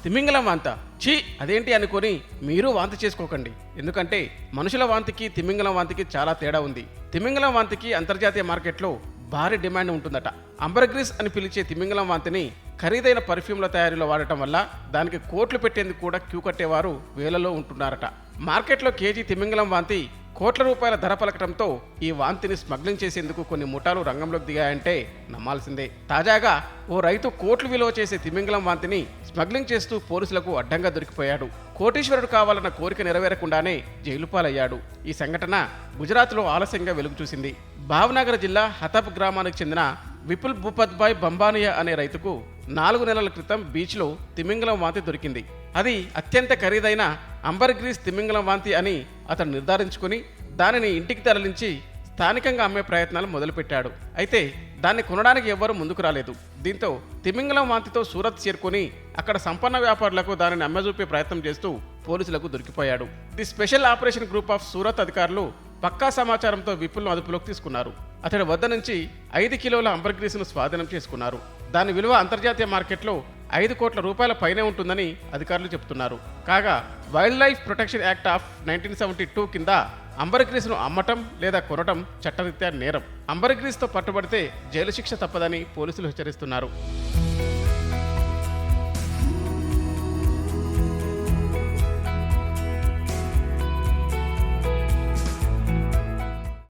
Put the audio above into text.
తిమింగలం వాంత ఛీ అదేంటి అనుకొని మీరు వాంతి చేసుకోకండి. ఎందుకంటే మనుషుల వాంతికి తిమింగలం వాంతికి చాలా తేడా ఉంది. తిమింగలం వాంతికి అంతర్జాతీయ మార్కెట్లో భారీ డిమాండ్ ఉంటుందట. అంబర్గ్రీస్ అని పిలిచే తిమింగలం వాంతిని ఖరీదైన పర్ఫ్యూమ్ల తయారీలో వాడటం వల్ల దానికి కోట్లు పెట్టేందుకు కూడా క్యూ కట్టేవారు వేలలో ఉంటున్నారట. మార్కెట్లో కేజీ తిమింగలం వాంతి కోట్ల రూపాయల ధర పలకటంతో ఈ వాంతిని స్మగ్లింగ్ చేసేందుకు కొన్ని ముఠాలు రంగంలోకి దిగాయంటే నమ్మాల్సిందే. తాజాగా ఓ రైతు కోట్లు విలువ చేసే తిమింగలం వాంతిని స్మగ్లింగ్ చేస్తూ పోలీసులకు అడ్డంగా దొరికిపోయాడు. కోటీశ్వరుడు కావాలన్న కోరిక నెరవేరకుండానే జైలు పాలయ్యాడు. ఈ సంఘటన గుజరాత్లో ఆలస్యంగా వెలుగు చూసింది. భావనగర్ జిల్లా హతబ్ గ్రామానికి చెందిన విపుల్ భూపత్భాయ్ బంబానియా అనే రైతుకు 4 నెలల క్రితం బీచ్లో తిమింగలం వాంతి దొరికింది. అది అత్యంత ఖరీదైన అంబర్గ్రీస్ తిమింగలం వాంతి అని అతను నిర్ధారించుకుని దానిని ఇంటికి తరలించి స్థానికంగా అమ్మే ప్రయత్నాలు మొదలుపెట్టాడు. అయితే దాన్ని కొనడానికి ఎవ్వరూ ముందుకు రాలేదు. దీంతో తిమింగలం వాంతితో సూరత్ చేరుకొని అక్కడ సంపన్న వ్యాపారులకు దానిని అమ్మజూపే ప్రయత్నం చేస్తూ పోలీసులకు దొరికిపోయాడు. The special operation group of Surat అధికారులు పక్కా సమాచారంతో విపుల్ను అదుపులోకి తీసుకున్నారు. అతడి వద్ద నుంచి 5 కిలోల అంబర్గ్రీస్ను స్వాధీనం చేసుకున్నారు. దాని విలువ అంతర్జాతీయ మార్కెట్లో 5 కోట్ల రూపాయల పైనే ఉంటుందని అధికారులు చెబుతున్నారు. కాగా wild life protection act of 1972 కింద అంబర్గ్రీస్ను అమ్మటం లేదా కొనటం చట్టరీత్యా నేరం. అంబర్గ్రీస్తో పట్టుబడితే జైలు శిక్ష తప్పదని పోలీసులు హెచ్చరిస్తున్నారు.